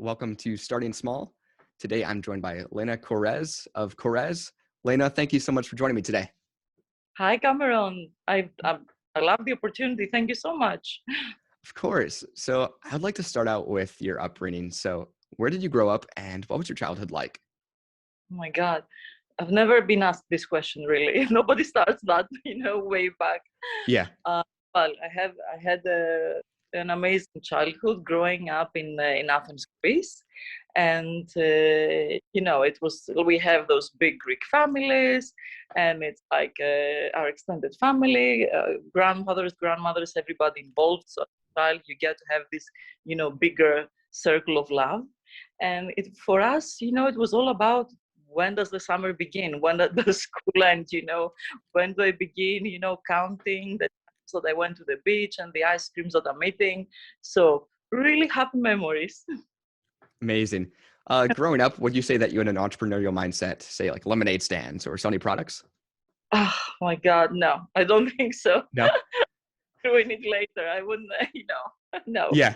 Welcome to Starting Small. Today, I'm joined by Lena Korres of Korres. Lena, thank you so much for joining me today. Hi, Cameron. I love the opportunity. Thank you so much. Of course. So I'd like to start out with your upbringing. So where did you grow up and what was your childhood like? Oh my God. I've never been asked this question really. Nobody starts that, way back. Yeah, Uh, well, I had an amazing childhood growing up in Athens, Greece, and it was we have those big Greek families, and it's like our extended family, grandmothers, everybody involved. So, as a child, you get to have this, bigger circle of love, and for us, it was all about when does the summer begin? When does the school end? When do I begin? Counting the times that I went to the beach and the ice creams that I'm eating. So really happy memories. amazing. Growing up, would you say that you had an entrepreneurial mindset, say like lemonade stands or Sony products? Oh my God, no, I don't think so. No. Doing it later, I wouldn't, no. Yeah.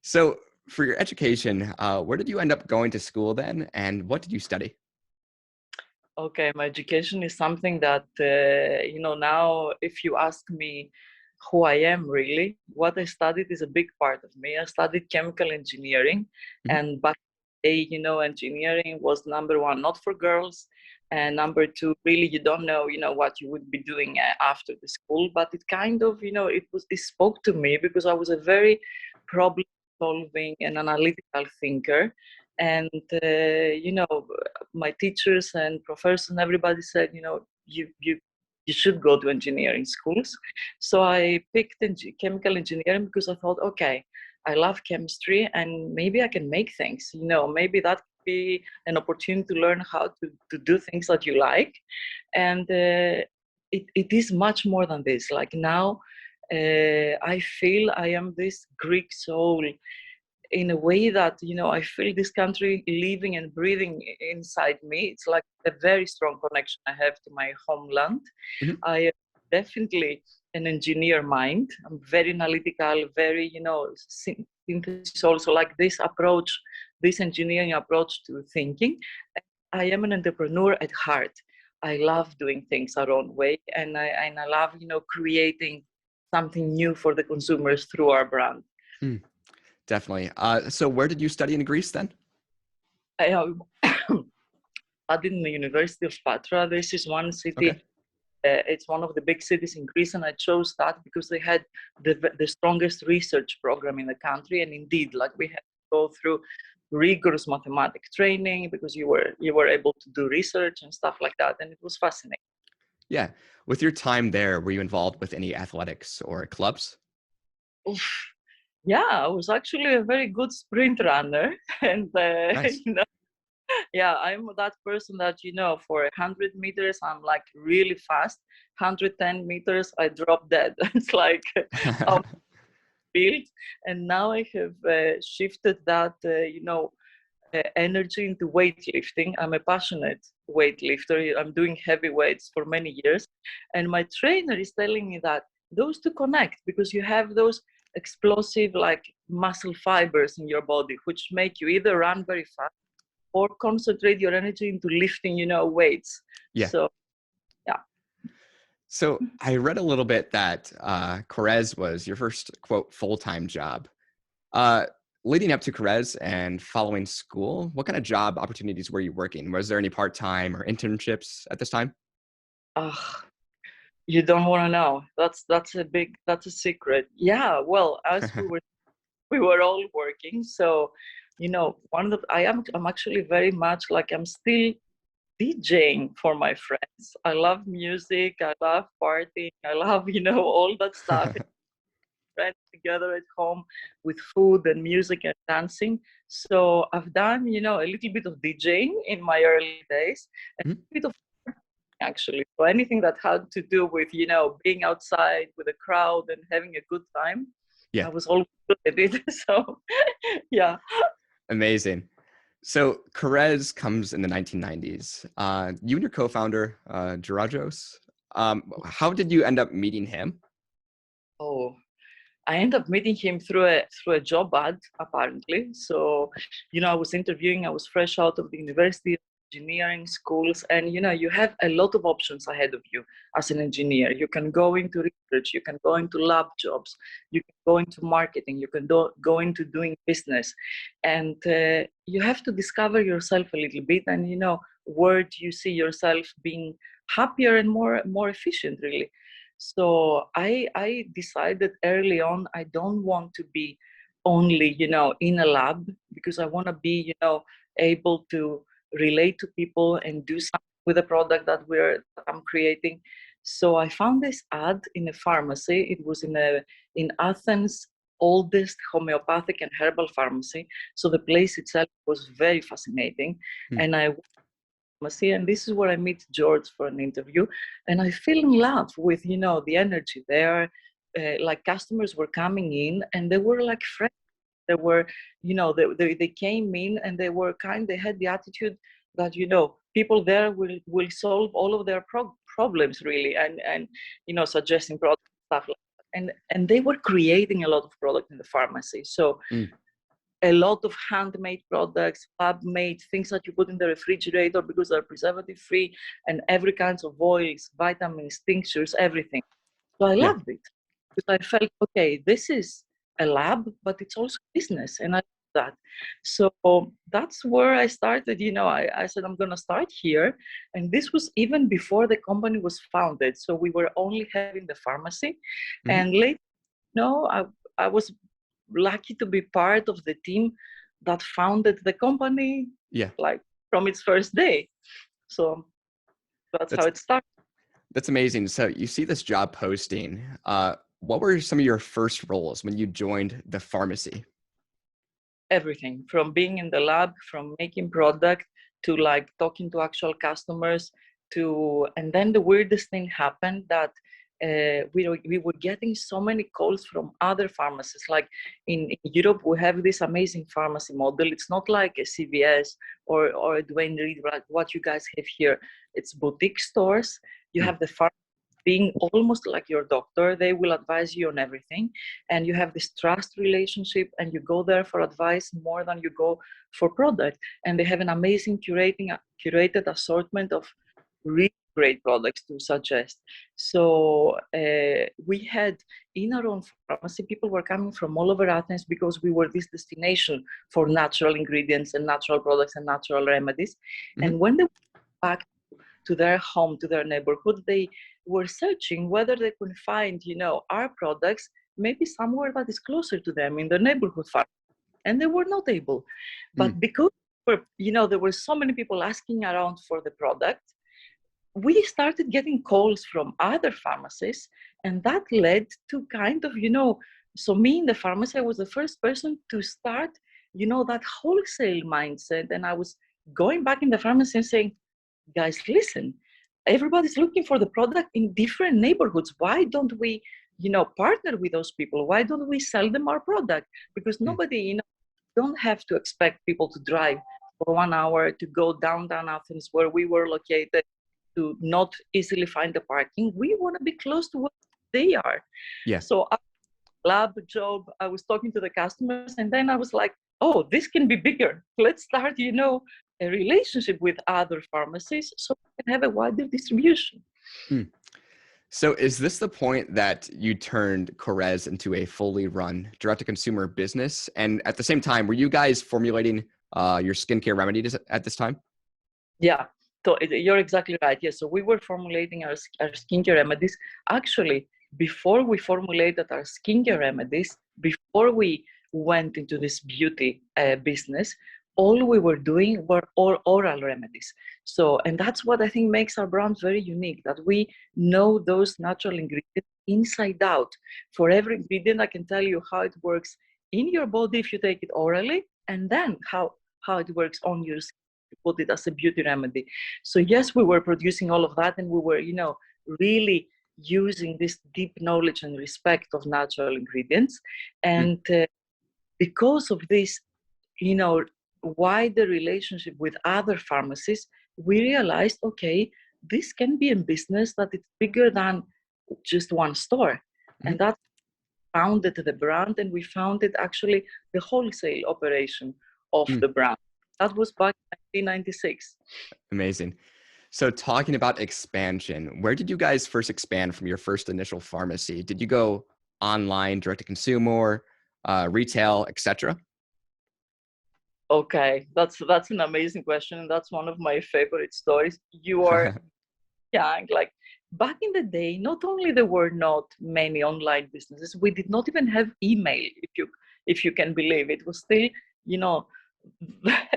So for your education, where did you end up going to school then? And what did you study? Okay, my education is something that, now if you ask me who I am really, what I studied is a big part of me. I studied chemical engineering, Mhm. and back then, engineering was number one, not for girls, and number two, really, you don't know, what you would be doing after the school, but it kind of, it spoke to me because I was a very problem solving and analytical thinker. And, my teachers and professors and everybody said, you should go to engineering schools. So I picked chemical engineering because I thought, okay, I love chemistry and maybe I can make things. Maybe that could be an opportunity to learn how to do things that you like. And it is much more than this. Like now, I feel I am this Greek soul in a way that I feel this country living and breathing inside me. It's like a very strong connection I have to my homeland. Mhm. I am definitely an engineer mind. I'm very analytical, very synthesis also, like this approach, this engineering approach to thinking. I am an entrepreneur at heart. I love doing things our own way, and I love creating something new for the consumers through our brand. Mm, definitely. So where did you study in Greece then? I studied in the University of Patra. This is one city. Okay. It's one of the big cities in Greece, and I chose that because they had the strongest research program in the country. And indeed, like we had to go through rigorous mathematic training because you were able to do research and stuff like that, and it was fascinating. Yeah. With your time there, were you involved with any athletics or clubs? Oof. Yeah, I was actually a very good sprint runner, and Nice. yeah, I'm that person that for 100 meters I'm like really fast. 110 meters I drop dead. It's like I'm built, and now I have shifted that energy into weightlifting. I'm a passionate weightlifter. I'm doing heavy weights for many years, and my trainer is telling me that those two connect because you have those explosive like muscle fibers in your body which make you either run very fast or concentrate your energy into lifting, weights. Yeah. So yeah. So I read a little bit that Korres was your first quote full-time job. Uh, Leading up to Korres and following school, what kind of job opportunities were you working? Was there any part-time or internships at this time? Ugh, you don't want to know. That's a secret. Yeah. Well, as we were all working. So, one of the I'm actually very much like I'm still DJing for my friends. I love music. I love partying. I love all that stuff. Friends together at home with food and music and dancing. So I've done, a little bit of DJing in my early days, and Mhm. a bit of actually. So anything that had to do with, being outside with a crowd and having a good time, Yeah, I was always good at it. So yeah. amazing. So Korres comes in the 1990s. You and your co-founder, Gerajos, how did you end up meeting him? Oh. I ended up meeting him through a job ad, apparently. So, I was interviewing. I was fresh out of the university, engineering schools, and you have a lot of options ahead of you as an engineer. You can go into research, you can go into lab jobs, you can go into marketing, you can go into doing business, and you have to discover yourself a little bit, and where do you see yourself being happier and more efficient, really. So I decided early on I don't want to be only in a lab, because I want to be able to relate to people and do something with the product that I'm creating. So I found this ad in a pharmacy. It was in Athens, oldest homeopathic and herbal pharmacy. So the place itself was very fascinating, Hmm. and I pharmacy, and this is where I meet George for an interview, and I fell in love with the energy there. Like, customers were coming in and they were like friends. They were, they came in and they were they had the attitude that people there will solve all of their problems, really, and suggesting products, stuff like that. And they were creating a lot of product in the pharmacy. So Hmm. a lot of handmade products, lab-made things that you put in the refrigerator because they're preservative-free, and every kinds of oils, vitamins, tinctures, everything. So I Yeah. loved it, because I felt, okay, this is a lab, but it's also business, and I love that. So that's where I started. I said, I'm going to start here. And this was even before the company was founded. So we were only having the pharmacy. Hmm. And later, I was lucky to be part of the team that founded the company, Yeah. like, from its first day. So that's how That's it started. that's amazing. So you see this job posting. What were some of your first roles when you joined the pharmacy? Everything from being in the lab, from making product, to like talking to actual customers, and then the weirdest thing happened that we were getting so many calls from other pharmacies. Like in Europe, we have this amazing pharmacy model. It's not like a CVS or a Dwayne Reed, like what you guys have here. It's boutique stores. You Hmm. have the pharmacy being almost like your doctor. They will advise you on everything, and you have this trust relationship, and you go there for advice more than you go for product. And they have an amazing curated assortment of really great products to suggest. So we had, in our own pharmacy, people were coming from all over Athens, because we were this destination for natural ingredients and natural products and natural remedies. Hmm. And when they went back to their home, to their neighborhood, they were searching whether they could find, our products maybe somewhere that is closer to them in their neighborhood farm. And they were not able. Hmm. But because there were so many people asking around for the product, we started getting calls from other pharmacies, and that led to so me in the pharmacy, I was the first person to start, that wholesale mindset. And I was going back in the pharmacy and saying, guys, listen, everybody's looking for the product in different neighborhoods. Why don't we, partner with those people? Why don't we sell them our product? Because Hmm. nobody, don't have to expect people to drive for 1 hour to go downtown Athens, where we were located, to not easily find the parking. We want to be close to what they are. Yeah. So lab job, I was talking to the customers, and then I was like, oh, this can be bigger. Let's start, a relationship with other pharmacies so we can have a wider distribution. Hmm. So is this the point that you turned Korres into a fully run direct-to-consumer business? And at the same time, were you guys formulating your skincare remedies at this time? Yeah, so you're exactly right. Yes, so we were formulating our skincare remedies. Actually, before we formulated our skincare remedies, before we went into this beauty business, all we were doing were all oral remedies. So, and that's what I think makes our brand very unique, that we know those natural ingredients inside out. For every ingredient, I can tell you how it works in your body if you take it orally, and then how it works on your skin, put it as a beauty remedy. So yes, we were producing all of that, and we were, really using this deep knowledge and respect of natural ingredients. Hmm. And because of this, wider relationship with other pharmacies, we realized, okay, this can be a business that it's bigger than just one store. Hmm. And that's founded the brand, and we founded actually the wholesale operation of Mm, the brand. That was back in 1996. amazing. So talking about expansion, where did you guys first expand from your first initial pharmacy? Did you go online, direct to consumer, retail, etc.? Okay, that's an amazing question, and that's one of my favorite stories. You are young, like back in the day, not only there were not many online businesses, we did not even have email, if you can believe. It was still, you know,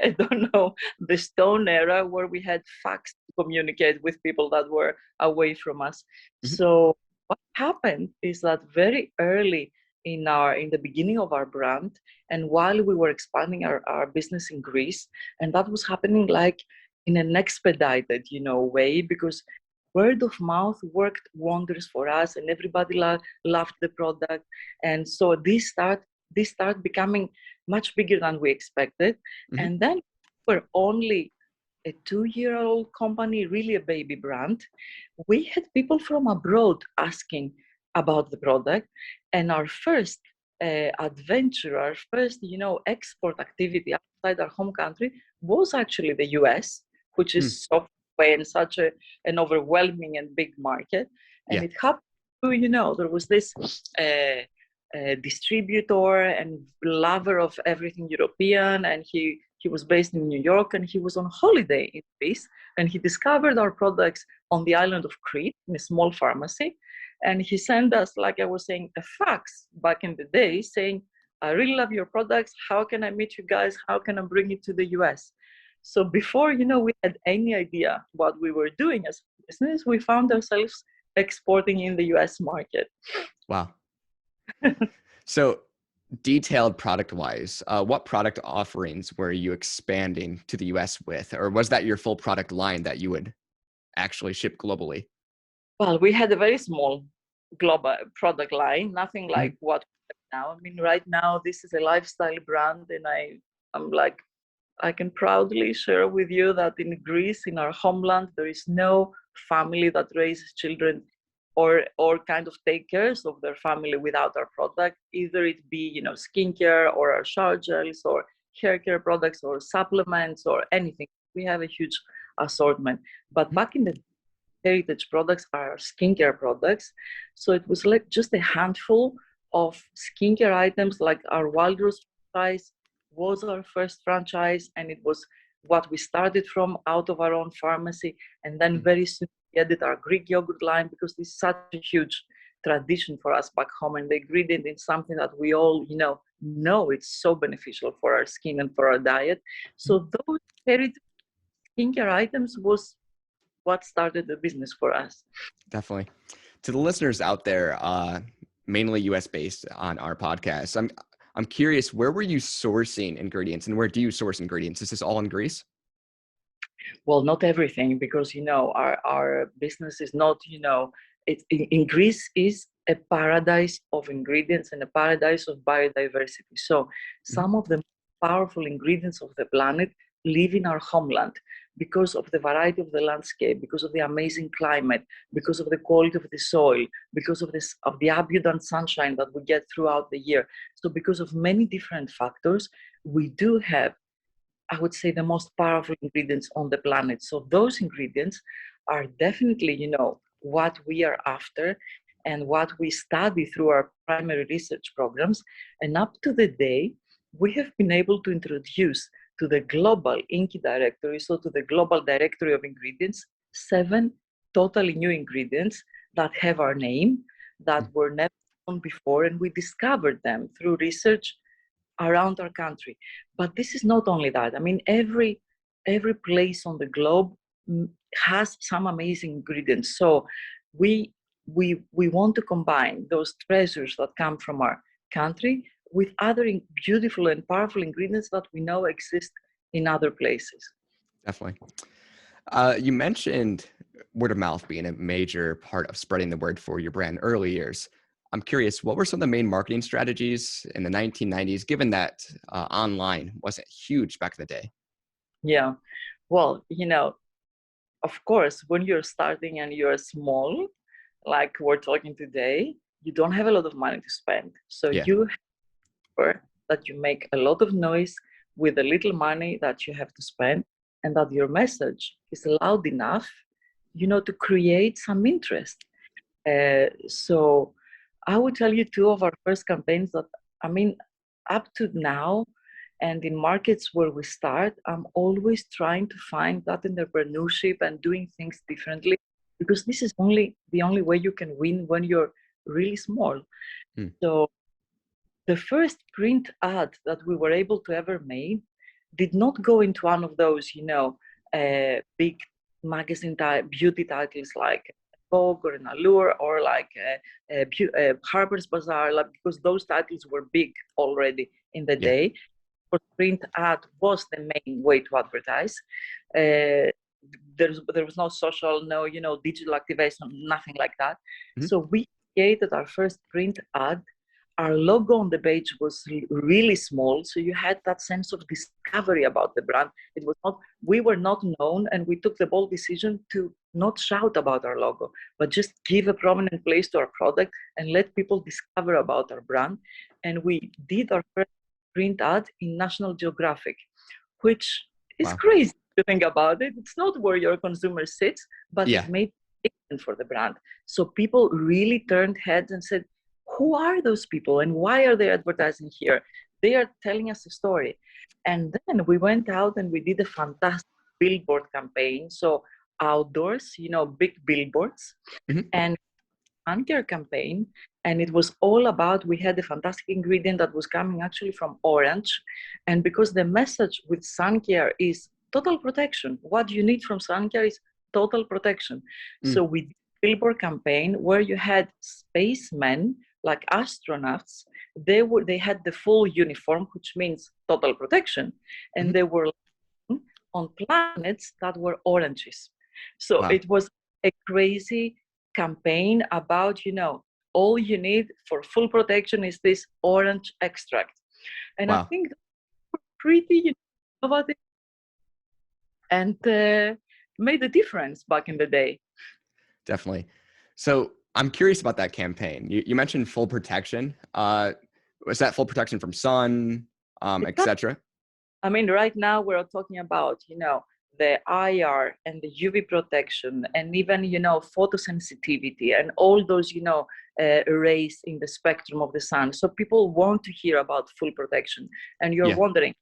I don't know, the stone era where we had fax to communicate with people that were away from us. Mhm, So what happened is that very early in the beginning of our brand, and while we were expanding our business in Greece, and that was happening like in an expedited, way, because word of mouth worked wonders for us, and everybody loved the product. And so this started becoming much bigger than we expected. mhm, And then we're only a 2-year-old company, really a baby brand. We had people from abroad asking about the product, and our first adventure, our first, export activity outside our home country was actually the US, which mm, is so way and such an overwhelming and big market. And yeah. it happened to, there was this distributor and lover of everything European, and he was based in New York, and he was on holiday in Greece, and he discovered our products on the island of Crete in a small pharmacy, and he sent us, like I was saying, a fax back in the day saying, "I really love your products. How can I meet you guys? How can I bring it to the US?" So before, we had any idea what we were doing as a business, we found ourselves exporting in the US market. Wow. So detailed product wise, what product offerings were you expanding to the US with? Or was that your full product line that you would actually ship globally? Well, we had a very small global product line, nothing like Mhm, what we have now. I mean, right now, this is a lifestyle brand, and I'm like, I can proudly share with you that in Greece, in our homeland, there is no family that raises children or kind of take care of their family without our product, either it be, skincare or our shower gels or hair care products or supplements or anything. We have a huge assortment. But mhm, back in the heritage products are skincare products. So it was like just a handful of skincare items, like our Wild Rose franchise was our first franchise, and it was what we started from out of our own pharmacy. And then mm, very soon we added our Greek yogurt line, because this is such a huge tradition for us back home, and the ingredient is something that we all know it's so beneficial for our skin and for our diet. mhm. So those heritage skincare items was what started the business for us. Definitely. To the listeners out there, mainly US based on our podcast, I'm curious, where were you sourcing ingredients and where do you source ingredients? Is this all in Greece? Well, not everything, because our business is not, in Greece is a paradise of ingredients and a paradise of biodiversity. So Mhm, some of the powerful ingredients of the planet live in our homeland, because of the variety of the landscape, because of the amazing climate, because of the quality of the soil, because of the abundant sunshine that we get throughout the year. So because of many different factors, we do have, I would say, the most powerful ingredients on the planet. So those ingredients are definitely, what we are after and what we study through our primary research programs. And up to the day, we have been able to introduce to the global INCI directory, so to the global directory of ingredients, 7 totally new ingredients that have our name, that mm. were never known before, and we discovered them through research around our country. But this is not only that. I mean, every place on the globe has some amazing ingredients. So we want to combine those treasures that come from our country with other beautiful and powerful ingredients that we know exist in other places. Definitely. You mentioned word of mouth being a major part of spreading the word for your brand early years. I'm curious, what were some of the main marketing strategies in the 1990s, given that online wasn't huge back in the day? Yeah. Well, of course, when you're starting and you're small, like we're talking today, you don't have a lot of money to spend. So Yeah. you have that you make a lot of noise with a little money that you have to spend, and that your message is loud enough, to create some interest. So I would tell you two of our first campaigns that, I mean, up to now, and in markets where we start, I'm always trying to find that entrepreneurship and doing things differently, because this is the only way you can win when you're really small. Hmm. So the first print ad that we were able to ever make did not go into one of those, big magazine beauty titles like Vogue or an Allure or like Harper's Bazaar, because those titles were big already in the Yeah. day. For print ad was the main way to advertise. There was no social, no digital activation, nothing like that. Mm-hmm. So we created our first print ad. Our logo on the page was really small, so you had that sense of discovery about the brand. We were not known, and we took the bold decision to not shout about our logo, but just give a prominent place to our product and let people discover about our brand. And we did our first print ad in National Geographic, which is Wow. crazy to think about it. It's not where your consumer sits, but Yeah. it made it for the brand. So people really turned heads and said, who are those people and why are they advertising here? They are telling us a story. And then we went out and we did a fantastic billboard campaign. So outdoors, big billboards, Mm-hmm. and care campaign. And it was all about, we had a fantastic ingredient that was coming actually from orange. And because the message with sun care is total protection, what you need from sun care is total protection. Mm. So we did a billboard campaign where you had spacemen, like astronauts. They had the full uniform, which means total protection, and Mm-hmm. they were on planets that were oranges. So Wow. it was a crazy campaign about, all you need for full protection is this orange extract. And I Wow. think pretty innovative and made a difference back in the day. Definitely. So I'm curious about that campaign. You mentioned full protection. Was that full protection from sun, etc.? I mean, right now we're talking about, the IR and the UV protection and even, photosensitivity and all those, rays in the spectrum of the sun. So people want to hear about full protection. And you're Yeah. wondering,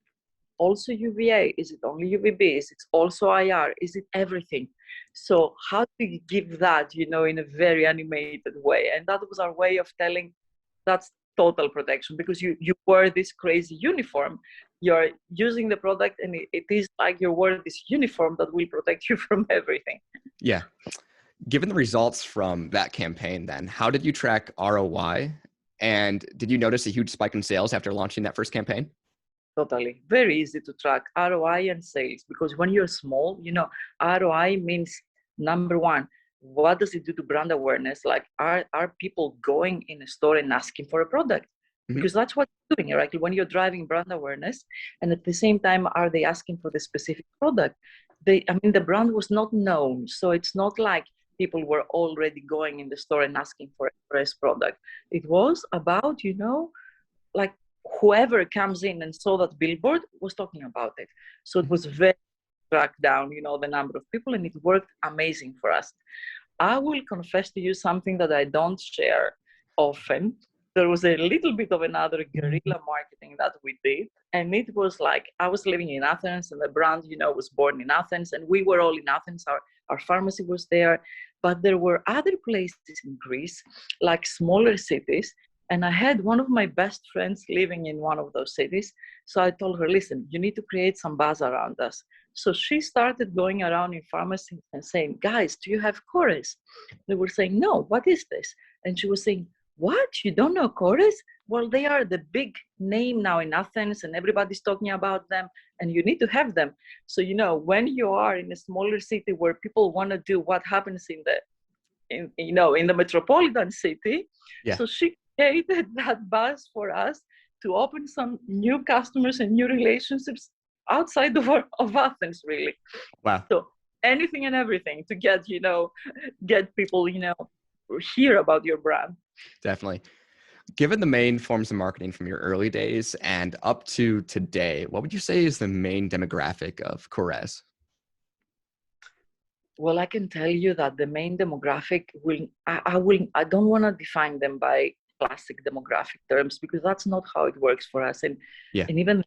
also UVA? Is it only UVB? Is it also IR? Is it everything? So how do you give that, in a very animated way? And that was our way of telling that's total protection, because you wear this crazy uniform, you're using the product, and it is like you're wearing this uniform that will protect you from everything. Yeah. Given the results from that campaign, then how did you track ROI? And did you notice a huge spike in sales after launching that first campaign? Totally. Very easy to track ROI and sales, because when you're small, ROI means, number one, what does it do to brand awareness? Like, are people going in a store and asking for a product? Mm-hmm. Because that's what you're doing, right? When you're driving brand awareness, and at the same time, are they asking for the specific product? The brand was not known, so it's not like people were already going in the store and asking for a fresh product. It was about, like, whoever comes in and saw that billboard was talking about it. So it was very tracked down, the number of people, and it worked amazing for us. I will confess to you something that I don't share often. There was a little bit of another guerrilla marketing that we did. And it was like, I was living in Athens and the brand, was born in Athens, and we were all in Athens. Our pharmacy was there, but there were other places in Greece, like smaller cities. And I had one of my best friends living in one of those cities. So I told her, listen, you need to create some buzz around us. So she started going around in pharmacies and saying, guys, do you have Korres? They were saying, no, what is this? And she was saying, what? You don't know Korres? Well, they are the big name now in Athens and everybody's talking about them and you need to have them. So, when you are in a smaller city where people want to do what happens in the metropolitan city. Yeah. So she created that buzz for us to open some new customers and new relationships outside of Athens, really. Wow. So anything and everything to get people, hear about your brand. Definitely. Given the main forms of marketing from your early days and up to today, what would you say is the main demographic of Korres? Well, I can tell you that the main demographic I don't want to define them by classic demographic terms because that's not how it works for us. Yeah, And even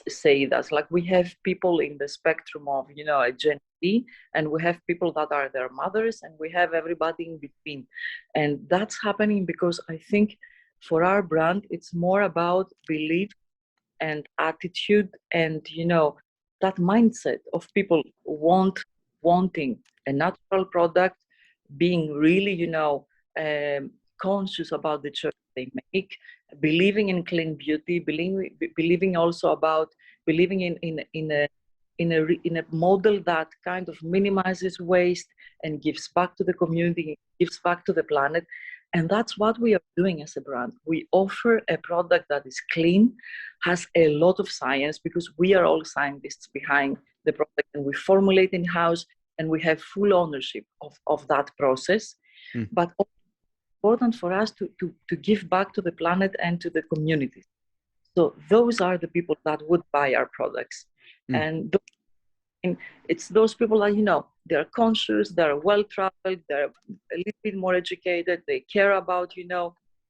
say that like we have people in the spectrum of, a Gen Z, and we have people that are their mothers, and we have everybody in between. And that's happening because I think for our brand, it's more about belief and attitude and that mindset of people wanting a natural product, being really conscious about the choice they make, believing in clean beauty, believing also about believing in a model that kind of minimizes waste and gives back to the community, gives back to the planet. And that's what we are doing as a brand. We offer a product that is clean, has a lot of science, because we are all scientists behind the product, and we formulate in-house, and we have full ownership of that process. mm, But important for us to give back to the planet and to the community. So those are the people that would buy our products. mm, And it's those people that, they're conscious, they're well-traveled, they're a little bit more educated, they care about,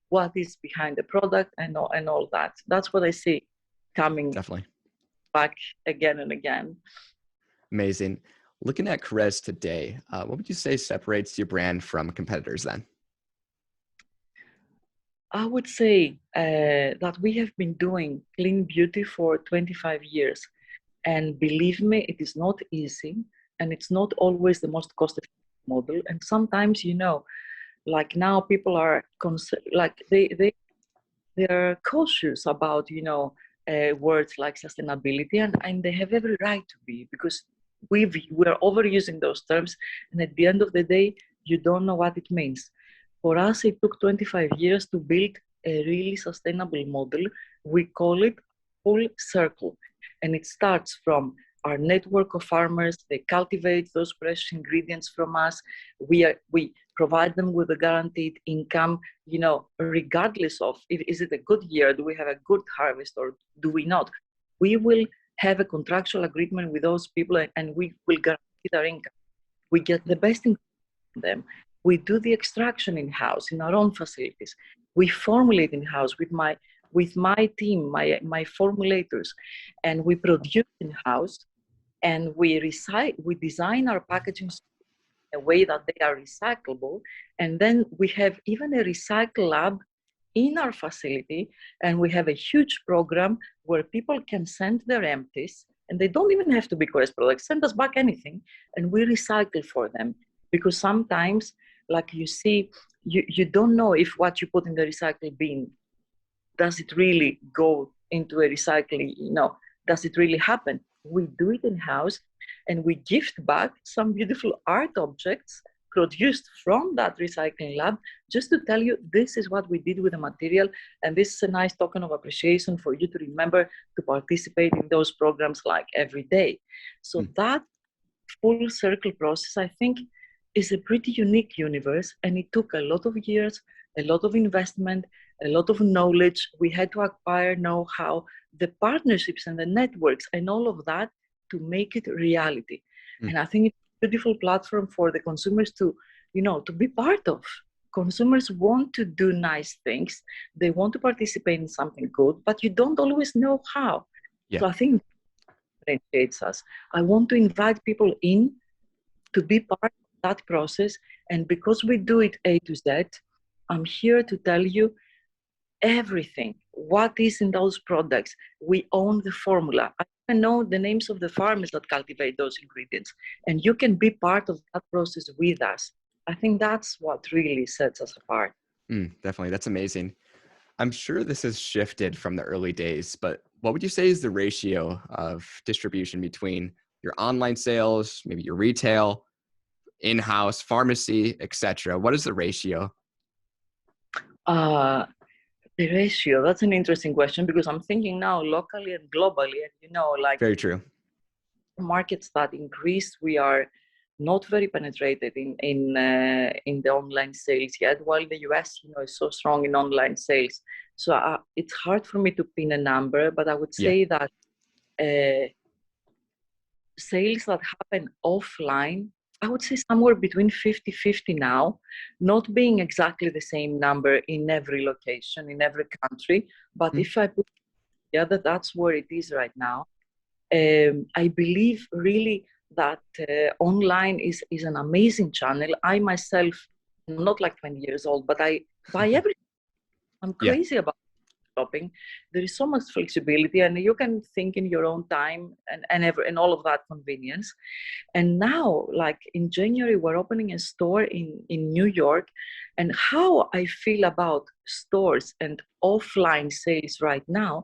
what is behind the product and all that. That's what I see coming definitely. back again and again. Amazing. Looking at Korres today, what would you say separates your brand from competitors then? I would say that we have been doing clean beauty for 25 years. And believe me, it is not easy, and it's not always the most cost-effective model. And sometimes, like now people are like they're cautious about words like sustainability, and they have every right to be, because we're overusing those terms, and at the end of the day you don't know what it means. For us, it took 25 years to build a really sustainable model. We call it full circle, and it starts from our network of farmers. They cultivate those precious ingredients from us. We provide them with a guaranteed income, regardless of is it a good year, do we have a good harvest, or do we not. We will have a contractual agreement with those people, and we will guarantee their income. We get the best income from them. We do the extraction in-house in our own facilities. We formulate in-house with my team, my formulators, and we produce in-house, and we design our packaging in a way that they are recyclable. And then we have even a recycle lab in our facility, and we have a huge program where people can send their empties, and they don't even have to be Korres products. Send us back anything, and we recycle for them. Because sometimes, like you see, you don't know if what you put in the recycle bin, does it really go into a recycling, does it really happen? We do it in-house, and we gift back some beautiful art objects produced from that recycling lab, just to tell you this is what we did with the material, and this is a nice token of appreciation for you to remember to participate in those programs like every day. So that full circle process, I think, is a pretty unique universe, and it took a lot of years, a lot of investment, a lot of knowledge. We had to acquire know-how, the partnerships and the networks and all of that to make it reality. And I think it's a beautiful platform for the consumers to be part of. Consumers want to do nice things. They want to participate in something good, but you don't always know how. Yeah, So I think it differentiates us. I want to invite people in to be part of that process. And because we do it A to Z, I'm here to tell you everything. What is in those products? We own the formula. I know the names of the farmers that cultivate those ingredients, and you can be part of that process with us. I think that's what really sets us apart. definitely. That's amazing. I'm sure this has shifted from the early days, but what would you say is the ratio of distribution between your online sales, maybe your retail, in-house, pharmacy, etc.? What is the ratio? The ratio, that's an interesting question, because I'm thinking now locally and globally, and like Very true. markets that increase, we are not very penetrated in the online sales yet, while the US, is so strong in online sales. So it's hard for me to pin a number, but I would Yeah. say that sales that happen offline, I would say somewhere between 50-50 now, not being exactly the same number in every location, in every country. But Mm. if I put together, that's where it is right now. I believe really that online is an amazing channel. I myself, I'm not like 20 years old, but I buy everything. I'm Yeah. crazy about shopping. There is so much flexibility, and you can think in your own time and all of that convenience. And now, like in January, we're opening a store in New York. And how I feel about stores and offline sales right now,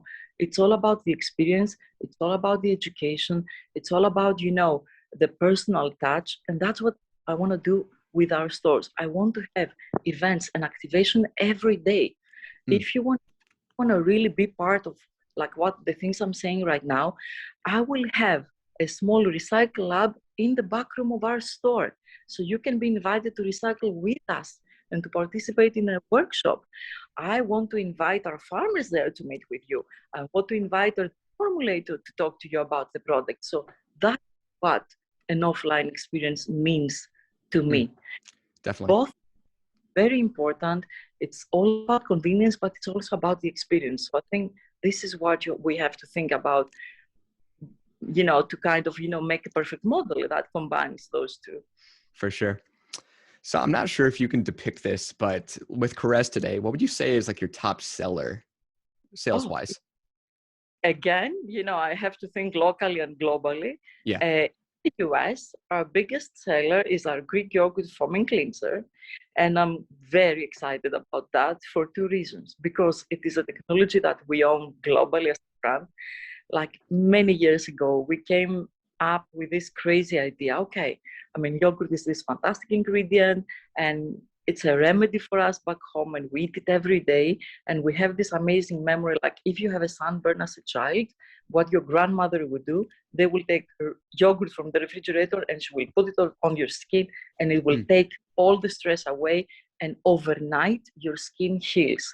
it's all about the experience, it's all about the education, it's all about, the personal touch. And that's what I want to do with our stores. I want to have events and activation every day. Mm. If you want to really be part of like what the things I'm saying right now, I will have a small recycle lab in the back room of our store. So you can be invited to recycle with us and to participate in a workshop. I want to invite our farmers there to meet with you. I want to invite our formulator to talk to you about the product. So that's what an offline experience means to Mm. me. Definitely. Both very important. It's all about convenience, but it's also about the experience. So I think this is what we have to think about, to kind of, make a perfect model that combines those two. For sure. So I'm not sure if you can depict this, but with Korres today, what would you say is like your top seller sales Oh, wise? again, I have to think locally and globally. Yeah. In the US, our biggest seller is our Greek yogurt foaming cleanser. And I'm very excited about that for two reasons. Because it is a technology that we own globally as a brand. Like many years ago, we came up with this crazy idea. Okay, I mean, yogurt is this fantastic ingredient and it's a remedy for us back home and we eat it every day. And we have this amazing memory. Like if you have a sunburn as a child, what your grandmother would do, they will take yogurt from the refrigerator and she will put it on your skin and it will Mm. take all the stress away. And overnight, your skin heals.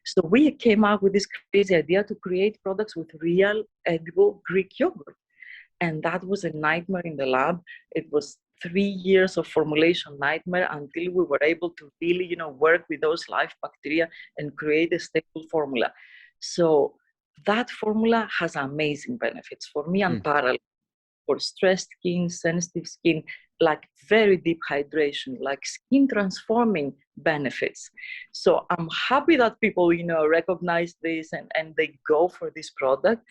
So we came up with this crazy idea to create products with real edible Greek yogurt. And that was a nightmare in the lab. It was 3 years of formulation nightmare until we were able to really, work with those live bacteria and create a stable formula. So that formula has amazing benefits for me, Mm. unparalleled, for stressed skin, sensitive skin, like very deep hydration, like skin transforming benefits. So I'm happy that people, recognize this and they go for this product.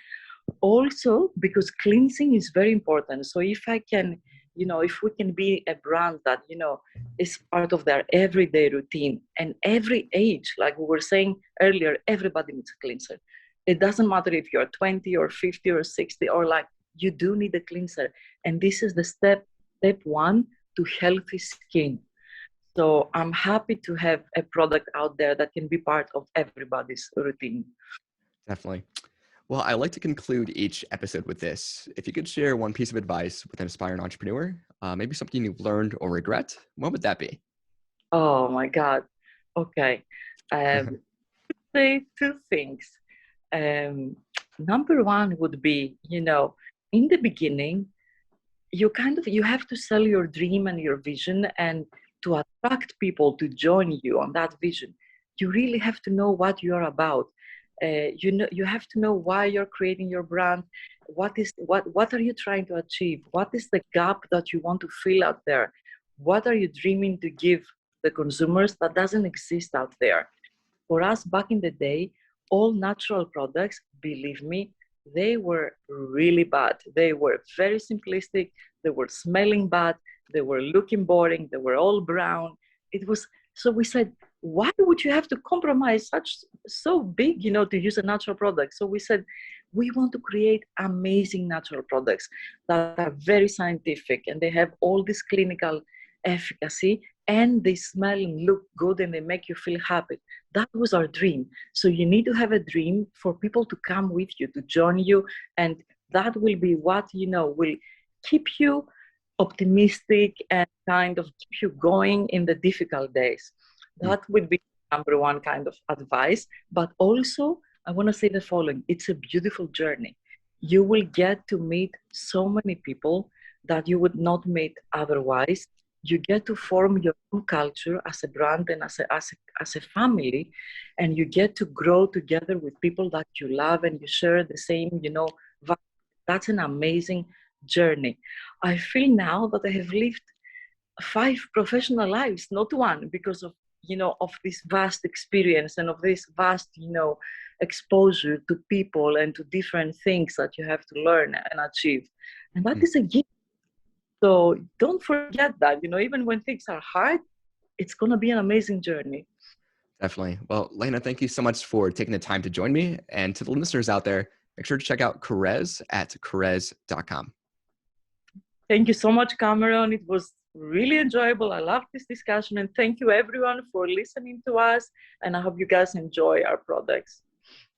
Also, because cleansing is very important. So if I can, if we can be a brand that, is part of their everyday routine and every age, like we were saying earlier, everybody needs a cleanser. It doesn't matter if you're 20 or 50 or 60 or like, you do need a cleanser. And this is the step one to healthy skin. So I'm happy to have a product out there that can be part of everybody's routine. Definitely. Well, I like to conclude each episode with this. If you could share one piece of advice with an aspiring entrepreneur, maybe something you've learned or regret, what would that be? Oh my God. Okay. Say two things. Um, Number one would be, in the beginning, you have to sell your dream and your vision, and to attract people to join you on that vision, you really have to know what you're about. You have to know why you're creating your brand. What are you trying to achieve? What is the gap that you want to fill out there? What are you dreaming to give the consumers that doesn't exist out there? For us back in the day, all natural products, believe me, they were really bad. They were very simplistic. They were smelling bad. They were looking boring. They were all brown. It was so we said, why would you have to compromise so big, to use a natural product? So we said, we want to create amazing natural products that are very scientific and they have all this clinical efficacy and they smell and look good and they make you feel happy. That was our dream. So you need to have a dream for people to come with you, to join you. And that will be what, will keep you optimistic and kind of keep you going in the difficult days. Mm. That would be number one kind of advice. But also, I want to say the following: it's a beautiful journey. You will get to meet so many people that you would not meet otherwise. You get to form your own culture as a brand and as a family, and you get to grow together with people that you love and you share the same, that's an amazing journey. I feel now that I have lived 5 professional lives, not one, because of of this vast experience and of this vast exposure to people and to different things that you have to learn and achieve, and that Mm. is a gift. So don't forget that, even when things are hard, it's going to be an amazing journey. Definitely. Well, Lena, thank you so much for taking the time to join me. And to the listeners out there, make sure to check out Korres at korres.com. Thank you so much, Cameron. It was really enjoyable. I love this discussion, and thank you everyone for listening to us, and I hope you guys enjoy our products.